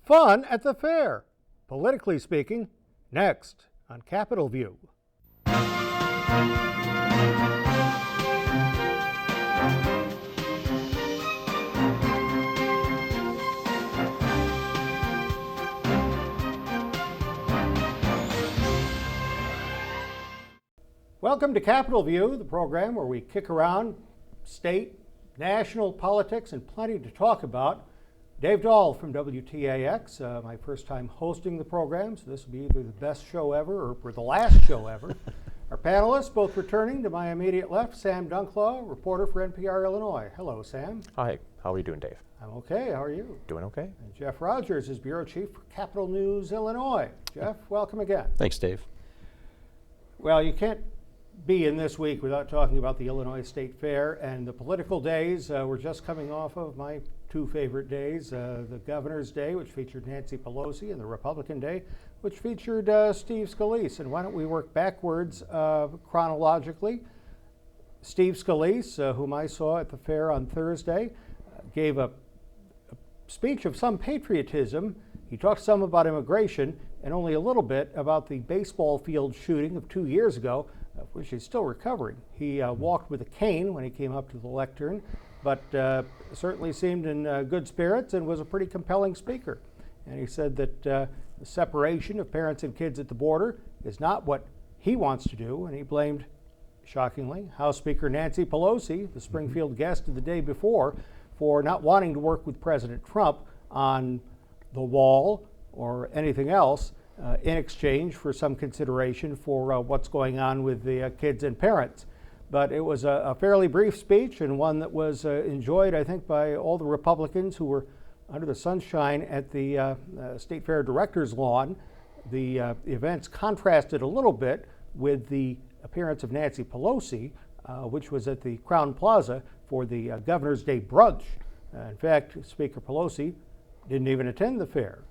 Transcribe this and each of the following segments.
Fun at the fair, politically speaking, next on Capitol View. Welcome to Capitol View, the program where we kick around state, national politics, and plenty to talk about. Dave Dahl from WTAX, my first time hosting the program, so this will be either the best show ever or the last show ever. Our panelists, both returning to my immediate left, Sam Dunklau, reporter for NPR Illinois. Hello, Sam. Hi, how are you doing, Dave? I'm okay, how are you? Doing okay. And Jeff Rogers is Bureau Chief for Capitol News Illinois. Jeff, welcome again. Thanks, Dave. Well, you can't be in this week without talking about the Illinois State Fair and the political days. We're just coming off of my two favorite days, the Governor's Day, which featured Nancy Pelosi, and the Republican Day, which featured Steve Scalise. And why don't we work backwards chronologically? Steve Scalise, whom I saw at the fair on Thursday, gave a speech of some patriotism. He talked some about immigration and only a little bit about the baseball field shooting of 2 years ago, which is still recovering. He walked with a cane when he came up to the lectern, but certainly seemed in good spirits and was a pretty compelling speaker. And he said that the separation of parents and kids at the border is not what he wants to do, and he blamed, shockingly, House Speaker Nancy Pelosi, the Springfield guest of the day before, for not wanting to work with President Trump on the wall or anything else in exchange for some consideration for what's going on with the kids and parents. But it was a fairly brief speech, and one that was enjoyed, I think, by all the Republicans who were under the sunshine at the State Fair Director's Lawn. The events contrasted a little bit with the appearance of Nancy Pelosi, which was at the Crowne Plaza for the Governor's Day brunch. In fact, Speaker Pelosi didn't even attend the fair,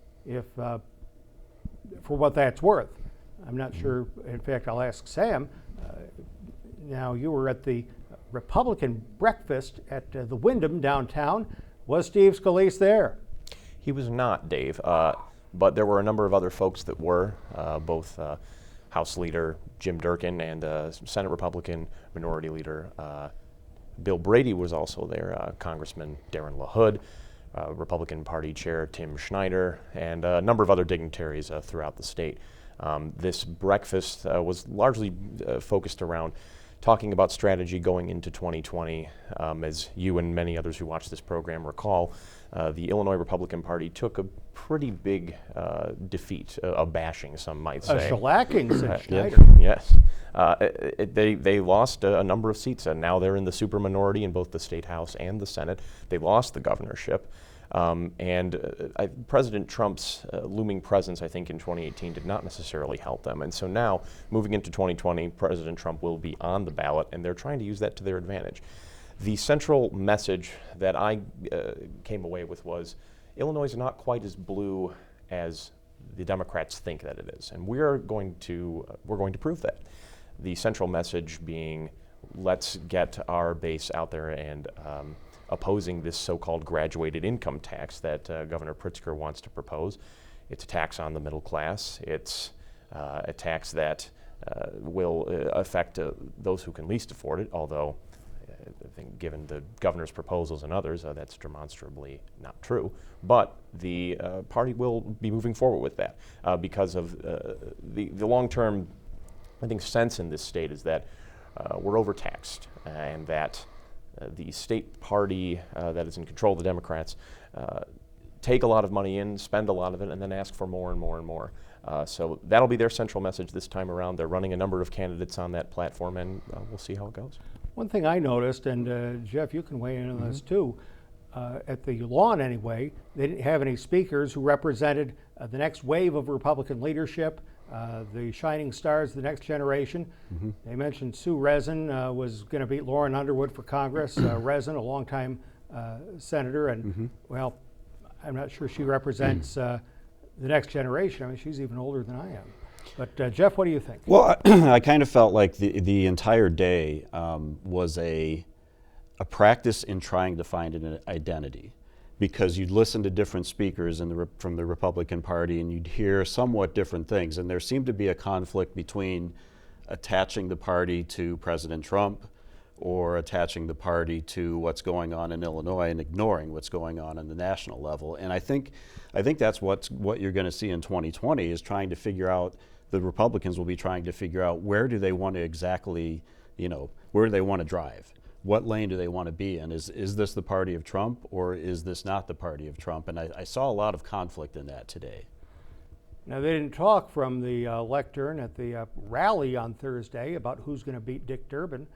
for what that's worth. I'm not sure. In fact, I'll ask Sam. Now, you were at the Republican breakfast at the Wyndham downtown. Was Steve Scalise there? He was not, Dave, but there were a number of other folks that were, both House Leader Jim Durkin and Senate Republican Minority Leader Bill Brady was also there, Congressman Darren LaHood, Republican Party Chair Tim Schneider, and a number of other dignitaries throughout the state. This breakfast was largely focused around talking about strategy going into 2020. As you and many others who watch this program recall, the Illinois Republican Party took a pretty big defeat, a bashing, some might say. A shellacking, said Schneider. Yes. They lost a number of seats, and now they're in the super minority in both the State House and the Senate. They lost the governorship. President Trump's looming presence, I think, in 2018 did not necessarily help them. And so now, moving into 2020, President Trump will be on the ballot, and they're trying to use that to their advantage. The central message that I came away with was Illinois is not quite as blue as the Democrats think that it is, and we're going to prove that. The central message being, let's get our base out there and opposing this so-called graduated income tax that Governor Pritzker wants to propose. It's a tax on the middle class. It's a tax that will affect those who can least afford it, although I think given the governor's proposals and others, that's demonstrably not true. But the party will be moving forward with that because of the long-term, I think, sense in this state is that we're overtaxed and that the state party that is in control of the Democrats take a lot of money in, spend a lot of it, and then ask for more and more and more. So that'll be their central message this time around. They're running a number of candidates on that platform, and we'll see how it goes. One thing I noticed, and Jeff, you can weigh in on this too, at the lawn anyway, they didn't have any speakers who represented the next wave of Republican leadership, the shining stars of the next generation. Mm-hmm. They mentioned Sue Rezin was going to beat Lauren Underwood for Congress. Rezin, a longtime senator, and well, I'm not sure she represents the next generation. I mean, she's even older than I am. But Jeff, what do you think? Well, I kind of felt like the entire day was a practice in trying to find an identity. because you'd listen to different speakers from the Republican Party and you'd hear somewhat different things. And there seemed to be a conflict between attaching the party to President Trump or attaching the party to what's going on in Illinois and ignoring what's going on the national level. And I think that's what you're going to see in 2020 is trying to figure out, the Republicans will be trying to figure out where do they want to exactly, where do they want to drive? What lane do they want to be in? Is this the party of Trump or is this not the party of Trump? And I saw a lot of conflict in that today. Now, they didn't talk from the lectern at the rally on Thursday about who's going to beat Dick Durbin.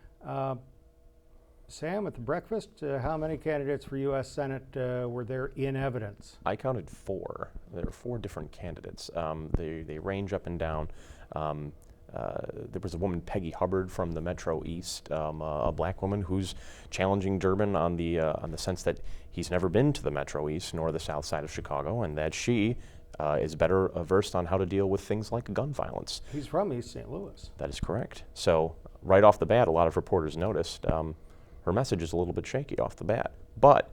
Sam, at the breakfast, how many candidates for U.S. Senate were there in evidence? I counted 4. There were 4 different candidates. They range up and down. There was a woman, Peggy Hubbard, from the Metro East, a black woman who's challenging Durbin on the sense that he's never been to the Metro East nor the South Side of Chicago, and that she is better versed on how to deal with things like gun violence. He's from East St. Louis. That is correct. So right off the bat, a lot of reporters noticed her message is a little bit shaky off the bat. But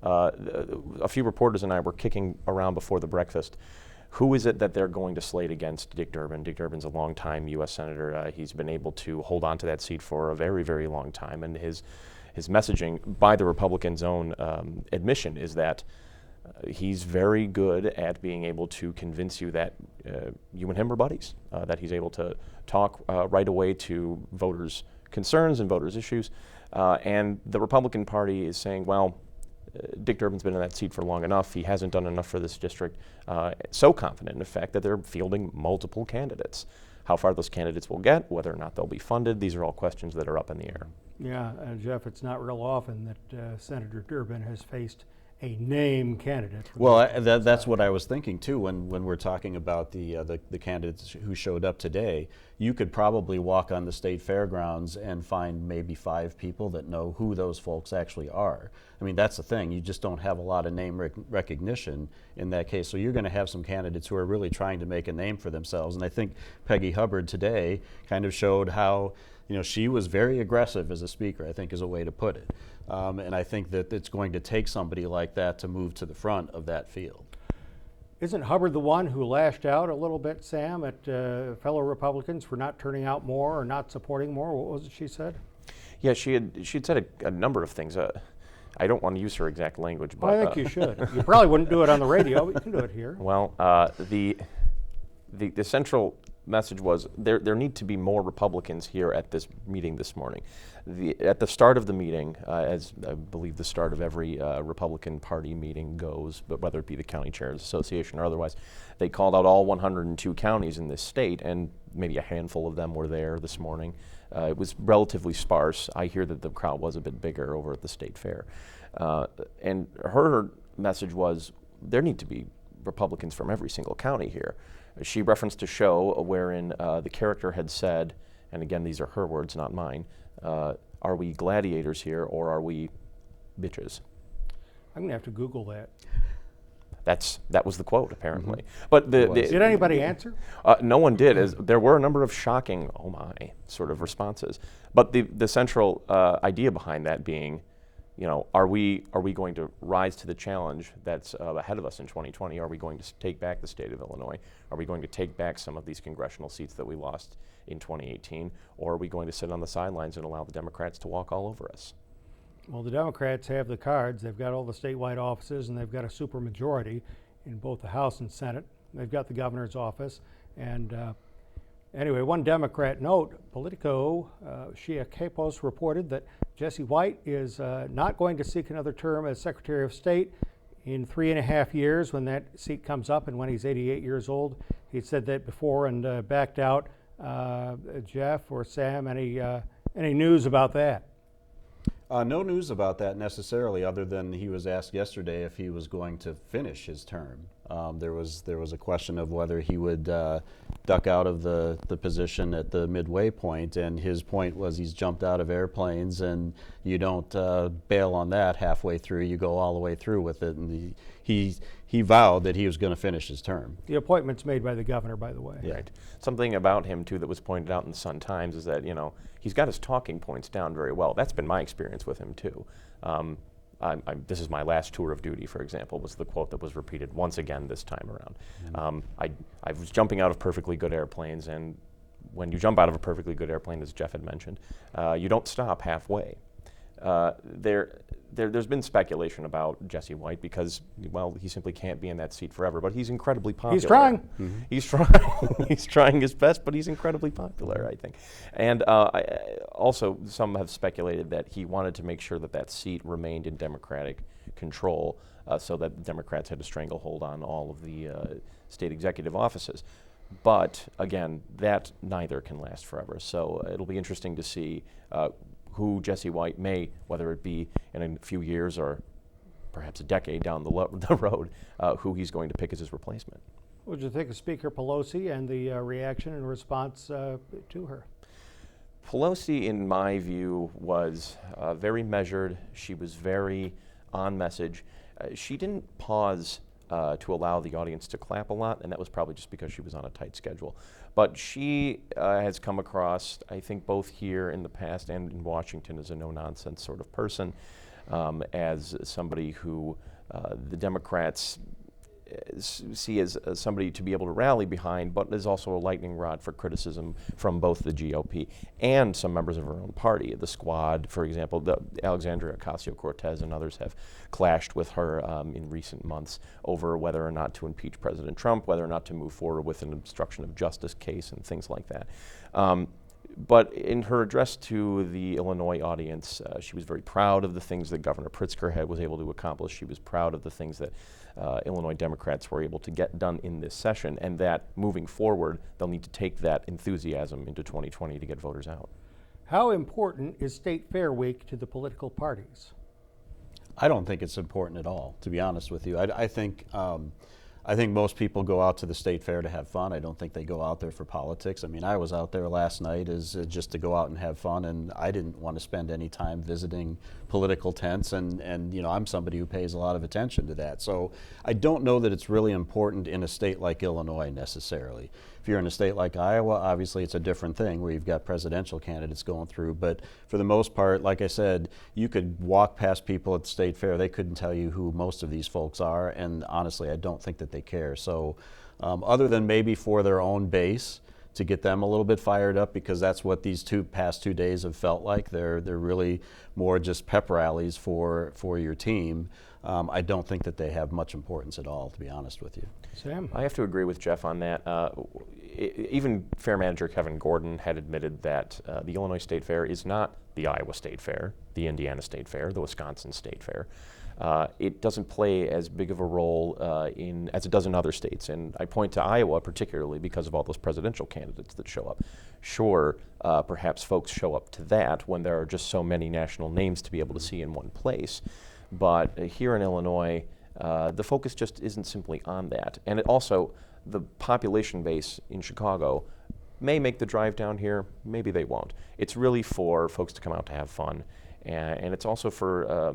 a few reporters and I were kicking around before the breakfast. Who is it that they're going to slate against Dick Durbin? Dick Durbin's a longtime U.S. Senator. He's been able to hold on to that seat for a very, very long time. And his messaging, by the Republicans' own admission, is that he's very good at being able to convince you that you and him are buddies, that he's able to talk right away to voters' concerns and voters' issues. And the Republican Party is saying, well, Dick Durbin's been in that seat for long enough. He hasn't done enough for this district. So confident, in effect, that they're fielding multiple candidates. How far those candidates will get, whether or not they'll be funded, these are all questions that are up in the air. Yeah, Jeff, it's not real often that Senator Durbin has faced a name candidate. Well, that's what I was thinking too when we're talking about the candidates who showed up today. You could probably walk on the state fairgrounds and find maybe 5 people that know who those folks actually are. I mean, that's the thing. You just don't have a lot of name recognition in that case. So you're going to have some candidates who are really trying to make a name for themselves. And I think Peggy Hubbard today kind of showed how, she was very aggressive as a speaker, I think is a way to put it. And I think that it's going to take somebody like that to move to the front of that field. Isn't Hubbard the one who lashed out a little bit, Sam, at fellow Republicans for not turning out more or not supporting more? What was it she said? Yeah, she'd said a number of things. I don't want to use her exact language, but I think you should. You probably wouldn't do it on the radio, but you can do it here. Well, the central message was there need to be more Republicans here at this meeting this morning. At the start of the meeting, as I believe the start of every Republican Party meeting goes, but whether it be the County Chairs Association or otherwise, they called out all 102 counties in this state, and maybe a handful of them were there this morning. It was relatively sparse. I hear that the crowd was a bit bigger over at the state fair. And her message was there need to be Republicans from every single county here. She referenced a show wherein the character had said, and again, these are her words, not mine, are we gladiators here or are we bitches? I'm going to have to Google that. That was the quote, apparently. Mm-hmm. But did anybody answer? No one did. As there were a number of shocking, oh my, sort of responses. But the central idea behind that being, are we going to rise to the challenge that's ahead of us in 2020? Are we going to take back the state of Illinois? Are we going to take back some of these congressional seats that we lost in 2018? Or are we going to sit on the sidelines and allow the Democrats to walk all over us? Well, the Democrats have the cards. They've got all the statewide offices, and they've got a supermajority in both the House and Senate. They've got the governor's office. And anyway, one Democrat note, Politico, Shia Capos reported that Jesse White is not going to seek another term as Secretary of State in 3.5 years when that seat comes up and when he's 88 years old. He said that before and backed out. Jeff or Sam, any news about that? No news about that necessarily, other than he was asked yesterday if he was going to finish his term. There was a question of whether he would duck out of the position at the midway point, and his point was he's jumped out of airplanes, and you don't bail on that halfway through. You go all the way through with it, and he vowed that he was going to finish his term. The appointment's made by the governor, by the way. Yeah. Right. Something about him, too, that was pointed out in the Sun-Times is that, he's got his talking points down very well. That's been my experience with him, too. this is my last tour of duty, for example, was the quote that was repeated once again this time around. I was jumping out of perfectly good airplanes, and when you jump out of a perfectly good airplane, as Jeff had mentioned, you don't stop halfway. There's been speculation about Jesse White because, well, he simply can't be in that seat forever, but he's incredibly popular. He's trying. Mm-hmm. He's trying. He's trying his best, but he's incredibly popular, I think. And also, some have speculated that he wanted to make sure that that seat remained in Democratic control, so that the Democrats had a stranglehold on all of the state executive offices. But again, that neither can last forever. So it'll be interesting to see who Jesse White may, whether it be in a few years or perhaps a decade down the road, who he's going to pick as his replacement. What did you think of Speaker Pelosi and the reaction and response to her? Pelosi, in my view, was very measured. She was very on message. She didn't pause to allow the audience to clap a lot, and that was probably just because she was on a tight schedule. But she has come across, I think, both here in the past and in Washington as a no-nonsense sort of person, as somebody who the Democrats see as somebody to be able to rally behind, but is also a lightning rod for criticism from both the GOP and some members of her own party. The Squad, for example, Alexandria Ocasio-Cortez and others have clashed with her in recent months over whether or not to impeach President Trump, whether or not to move forward with an obstruction of justice case and things like that. But in her address to the Illinois audience, she was very proud of the things that Governor Pritzker was able to accomplish. She was proud of the things that Illinois Democrats were able to get done in this session, and that moving forward, they'll need to take that enthusiasm into 2020 to get voters out. How important is State Fair Week to the political parties? I don't think it's important at all, to be honest with you. I think most people go out to the state fair to have fun. I don't think they go out there for politics. I mean, I was out there last night just to go out and have fun, and I didn't want to spend any time visiting political tents, and you know, I'm somebody who pays a lot of attention to that. So I don't know that it's really important in a state like Illinois necessarily. If you're in a state like Iowa, obviously it's a different thing where you've got presidential candidates going through, but for the most part, like I said, you could walk past people at the state fair, they couldn't tell you who most of these folks are, and honestly, I don't think that they care. So other than maybe for their own base, to get them a little bit fired up, because that's what these past 2 days have felt like. They're really more just pep rallies for your team. I don't think that they have much importance at all, to be honest with you. Sam? I have to agree with Jeff on that. Even Fair Manager Kevin Gordon had admitted that the Illinois State Fair is not the Iowa State Fair, the Indiana State Fair, the Wisconsin State Fair. It doesn't play as big of a role as it does in other states. And I point to Iowa particularly because of all those presidential candidates that show up. Sure, perhaps folks show up to that when there are just so many national names to be able to see in one place. But here in Illinois, the focus just isn't simply on that. And it also, the population base in Chicago may make the drive down here, maybe they won't. It's really for folks to come out to have fun. And it's also for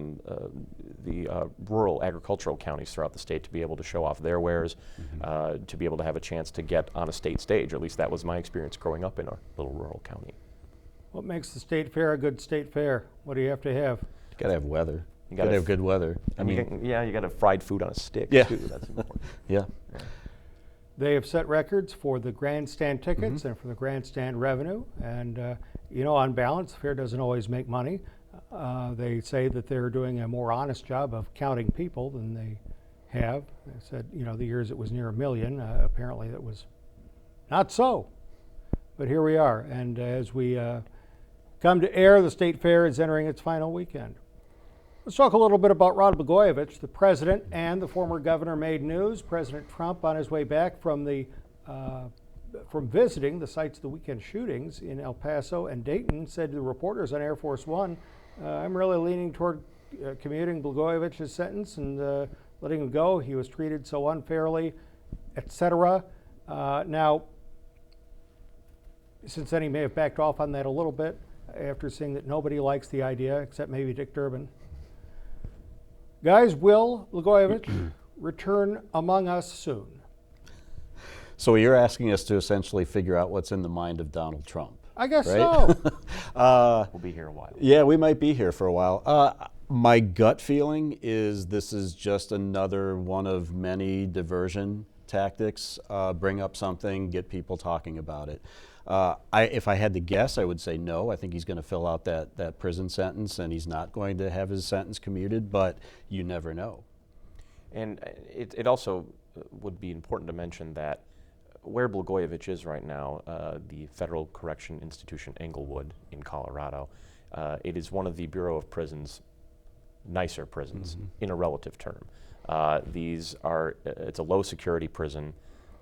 the rural agricultural counties throughout the state to be able to show off their wares, to be able to have a chance to get on a state stage. Or at least that was my experience growing up in a little rural county. What makes the state fair a good state fair? What do you have to have? You gotta have weather. You gotta have good weather. I mean, you got to have fried food on a stick Yeah. too. That's important. Yeah. They have set records for the grandstand tickets and for the grandstand revenue. And, you know, on balance, the fair doesn't always make money. They say that they're doing a more honest job of counting people than they have. They said, you know, the years it was near 1 million, apparently that was not so. But here we are. And as we come to air, the state fair is entering its final weekend. Let's talk a little bit about Rod Blagojevich. The president and the former governor made news. President Trump, on his way back from visiting the sites of the weekend shootings in El Paso and Dayton, said to the reporters on Air Force One, I'm really leaning toward commuting Blagojevich's sentence and letting him go. He was treated so unfairly, etc. Now, since then he may have backed off on that a little bit after seeing that nobody likes the idea except maybe Dick Durbin. Guys, will Blagojevich return among us soon? So you're asking us to essentially figure out what's in the mind of Donald Trump. I guess right? so. We'll be here a while. Yeah, we might be here for a while. My gut feeling is this is just another one of many diversion tactics. Bring up something, get people talking about it. If I had to guess, I would say no. I think he's going to fill out that prison sentence, and he's not going to have his sentence commuted, but you never know. And it also would be important to mention that where Blagojevich is right now, the Federal Correction Institution Englewood in Colorado, it is one of the Bureau of Prisons' nicer prisons in a relative term. These are, it's a low security prison.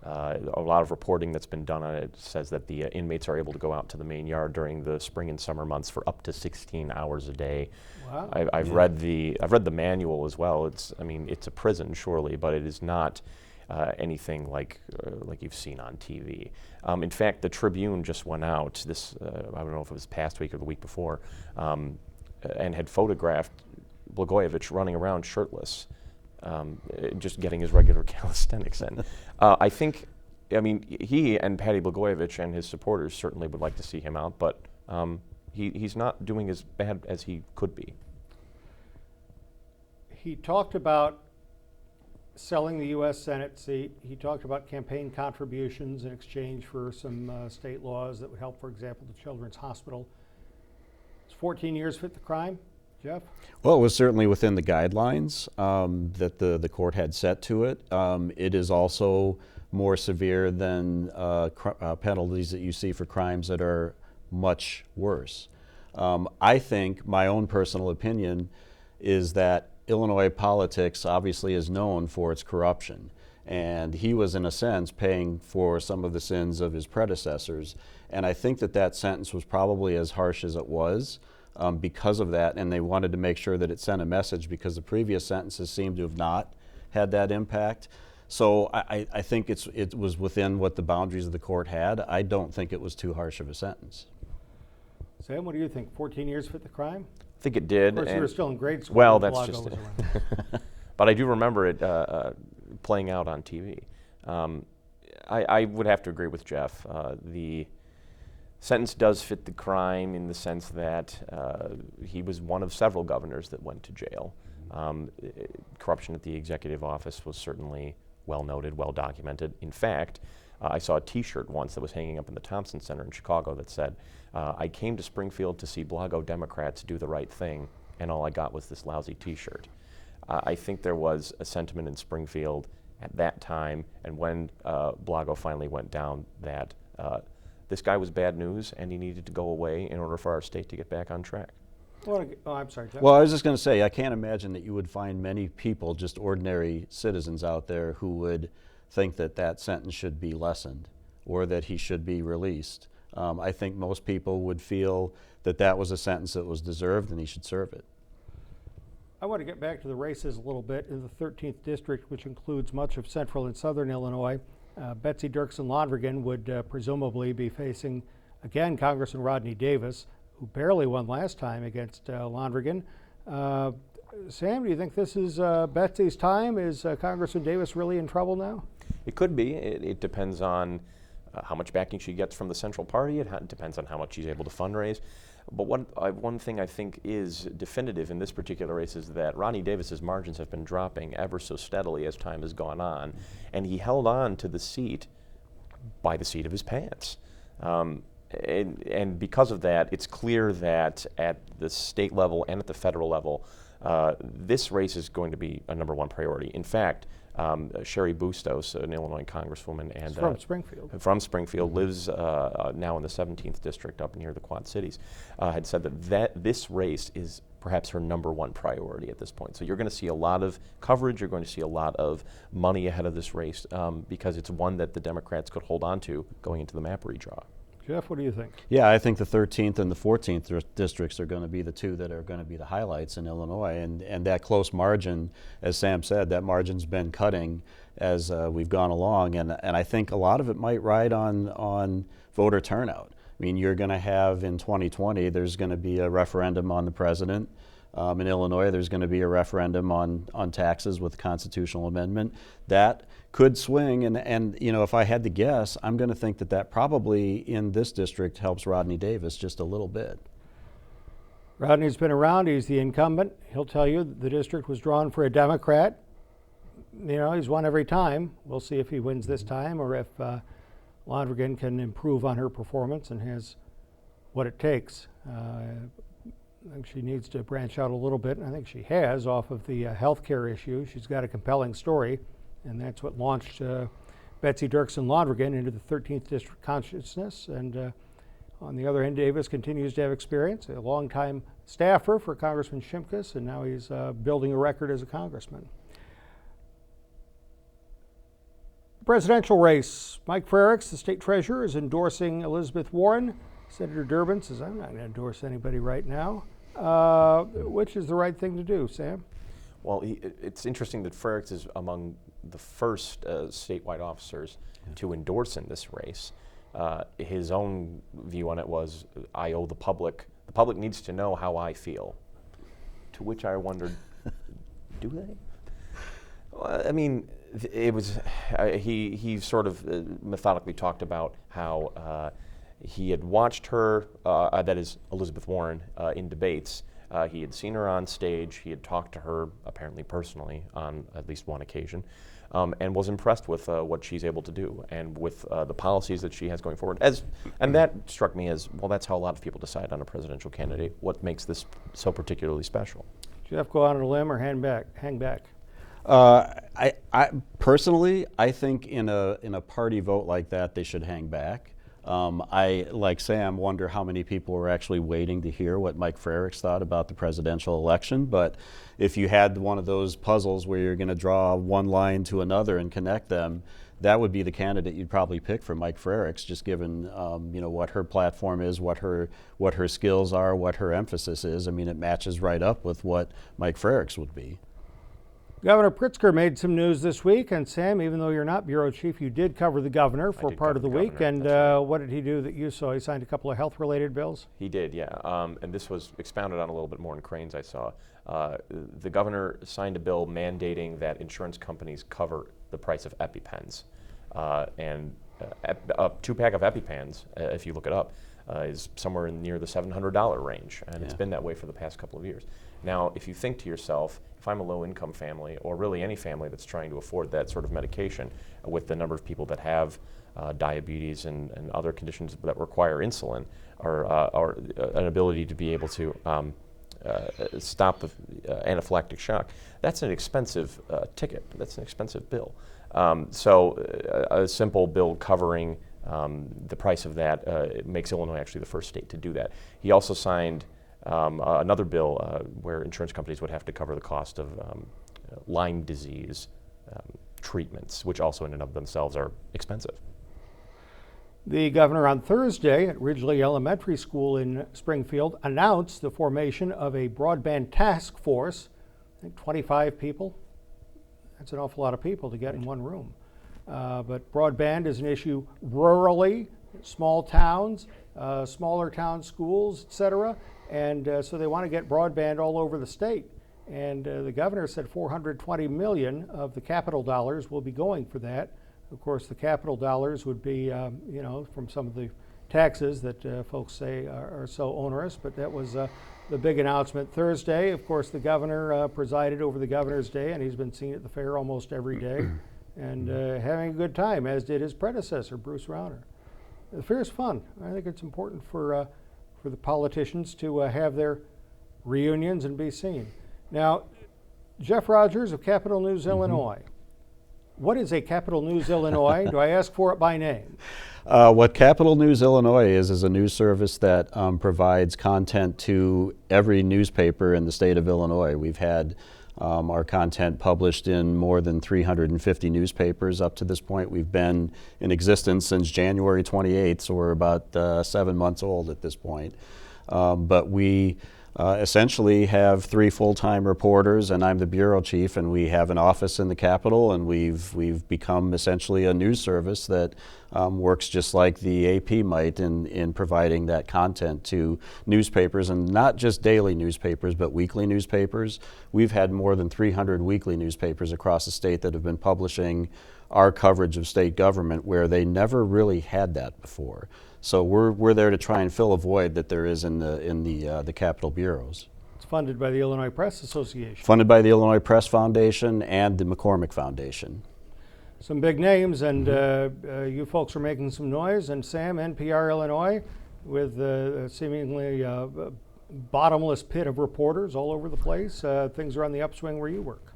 A lot of reporting that's been done on it says that the inmates are able to go out to the main yard during the spring and summer months for up to 16 hours a day. Wow. I've read the manual as well. It's a prison surely, but it is not anything like you've seen on TV. In fact, the Tribune just went out this I don't know if it was past week or the week before, and had photographed Blagojevich running around shirtless, just getting his regular calisthenics in. He and Patty Blagojevich and his supporters certainly would like to see him out, but he's not doing as bad as he could be. He talked about selling the U.S. Senate seat. He talked about campaign contributions in exchange for some state laws that would help, for example, the Children's Hospital. Is 14 years fit the crime, Jeff? Well, it was certainly within the guidelines that the court had set to it. It is also more severe than penalties that you see for crimes that are much worse. I think my own personal opinion is that Illinois politics obviously is known for its corruption, and he was in a sense paying for some of the sins of his predecessors, and I think that sentence was probably as harsh as it was because of that, and they wanted to make sure that it sent a message because the previous sentences seemed to have not had that impact. So I think it was within what the boundaries of the court had. I don't think it was too harsh of a sentence. Sam, what do you think? 14 years fit the crime? I think it did. Of course, you were still in grade school. Well, when that's Blago just was it. around. But I do remember it playing out on TV. I would have to agree with Jeff. The sentence does fit the crime in the sense that he was one of several governors that went to jail. Corruption at the executive office was certainly well noted, well documented. In fact, I saw a T-shirt once that was hanging up in the Thompson Center in Chicago that said, I came to Springfield to see Blago Democrats do the right thing, and all I got was this lousy T-shirt. I think there was a sentiment in Springfield at that time, and when Blago finally went down, that this guy was bad news, and he needed to go away in order for our state to get back on track. I'm sorry, Jeff. Well, I was just going to say, I can't imagine that you would find many people, just ordinary citizens out there, who would think that sentence should be lessened or that he should be released. I think most people would feel that was a sentence that was deserved and he should serve it. I want to get back to the races a little bit. In the 13th district, which includes much of central and southern Illinois, Betsy Dirksen Lodrigan would presumably be facing, again, Congressman Rodney Davis, who barely won last time against Lodrigan. Sam, do you think this is Betsy's time? Is Congressman Davis really in trouble now? It could be. It depends on how much backing she gets from the central party. It depends on how much she's able to fundraise. But one thing I think is definitive in this particular race is that Ronnie Davis's margins have been dropping ever so steadily as time has gone on, and he held on to the seat by the seat of his pants. And because of that, it's clear that at the state level and at the federal level, this race is going to be a number one priority. In fact, Sherry Bustos, an Illinois congresswoman and from Springfield, lives now in the 17th district up near the Quad Cities, had said that this race is perhaps her number one priority at this point. So you're going to see a lot of coverage, you're going to see a lot of money ahead of this race because it's one that the Democrats could hold on to going into the map redraw. Jeff, what do you think? Yeah, I think the 13th and the 14th districts are going to be the two that are going to be the highlights in Illinois. And that close margin, as Sam said, that margin's been cutting as we've gone along. And I think a lot of it might ride on voter turnout. I mean, you're going to have in 2020, there's going to be a referendum on the president. In Illinois, there's going to be a referendum on taxes with the constitutional amendment. That could swing, and you know, if I had to guess, I'm going to think that probably in this district helps Rodney Davis just a little bit. Rodney's been around. He's the incumbent. He'll tell you that the district was drawn for a Democrat. You know, he's won every time. We'll see if he wins this time or if Londrigan can improve on her performance and has what it takes. I think she needs to branch out a little bit, and I think she has off of the healthcare issue. She's got a compelling story, and that's what launched Betsy Dirksen Londrigan into the 13th District consciousness. And on the other hand, Davis continues to have experience, a longtime staffer for Congressman Shimkus, and now he's building a record as a congressman. Presidential race. Mike Frerichs, the state treasurer, is endorsing Elizabeth Warren. Senator Durbin says, I'm not going to endorse anybody right now. Which is the right thing to do, Sam? Well, it's interesting that Frerichs is among the first statewide officers to endorse in this race. His own view on it was, I owe the public needs to know how I feel. To which I wondered, do they? Well, I mean, it was, he sort of methodically talked about how he had watched her, that is Elizabeth Warren, in debates. He had seen her on stage. He had talked to her, apparently personally, on at least one occasion, and was impressed with what she's able to do and with the policies that she has going forward. And that struck me as, well, that's how a lot of people decide on a presidential candidate. What makes this so particularly special? Jeff, go out on a limb or hang back? I personally, I think in a party vote like that, they should hang back. I, like Sam, wonder how many people were actually waiting to hear what Mike Frerichs thought about the presidential election. But if you had one of those puzzles where you're going to draw one line to another and connect them, that would be the candidate you'd probably pick for Mike Frerichs, just given what her platform is, what her skills are, what her emphasis is. I mean, it matches right up with what Mike Frerichs would be. Governor Pritzker made some news this week, and Sam, even though you're not bureau chief, you did cover the governor for part of the week. And what did he do that you saw? He signed a couple of health-related bills? He did, yeah. And this was expounded on a little bit more in Crane's, I saw. The governor signed a bill mandating that insurance companies cover the price of EpiPens. And a two-pack of EpiPens, if you look it up, is somewhere near the $700 range. And it's been that way for the past couple of years. Now, if you think to yourself, if I'm a low-income family, or really any family that's trying to afford that sort of medication, with the number of people that have diabetes and other conditions that require insulin, or an ability to be able to stop the anaphylactic shock, that's an expensive ticket. That's an expensive bill. So a simple bill covering the price of that it makes Illinois actually the first state to do that. He also signed another bill where insurance companies would have to cover the cost of Lyme disease treatments, which also in and of themselves are expensive. The governor on Thursday at Ridgely Elementary School in Springfield announced the formation of a broadband task force. I think 25 people. That's an awful lot of people to get in one room. But broadband is an issue rurally, small towns, smaller town schools, et cetera. And so they want to get broadband all over the state. And the governor said $420 million of the capital dollars will be going for that. Of course, the capital dollars would be, from some of the taxes that folks say are so onerous. But that was the big announcement Thursday. Of course, the governor presided over the Governor's Day, and he's been seen at the fair almost every day and having a good time, as did his predecessor, Bruce Rauner. The fair is fun. I think it's important for the politicians to have their reunions and be seen. Now, Jeff Rogers of Capitol News, Illinois. What is a Capitol News Illinois? Do I ask for it by name? What Capitol News Illinois is a news service that provides content to every newspaper in the state of Illinois. We've had our content published in more than 350 newspapers up to this point. We've been in existence since January 28th, so we're about 7 months old at this point. But we essentially have 3 full-time reporters, and I'm the bureau chief, and we have an office in the Capitol, and we've become essentially a news service that works just like the AP might in providing that content to newspapers, and not just daily newspapers, but weekly newspapers. We've had more than 300 weekly newspapers across the state that have been publishing our coverage of state government where they never really had that before. So we're there to try and fill a void that there is in the Capitol bureaus. It's funded by the Illinois Press Association. Funded by the Illinois Press Foundation and the McCormick Foundation. Some big names, and you folks are making some noise. And Sam, NPR Illinois, with seemingly bottomless pit of reporters all over the place. Things are on the upswing where you work.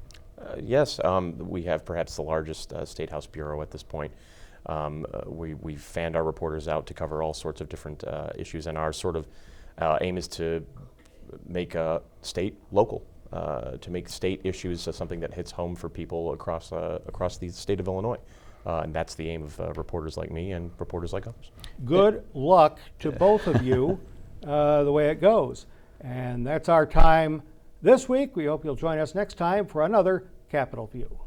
Yes, we have perhaps the largest State House bureau at this point. We've fanned our reporters out to cover all sorts of different issues, and our sort of aim is to make state local, to make state issues something that hits home for people across the state of Illinois. And that's the aim of reporters like me and reporters like others. Good luck to both of you the way it goes. And that's our time this week. We hope you'll join us next time for another Capitol View.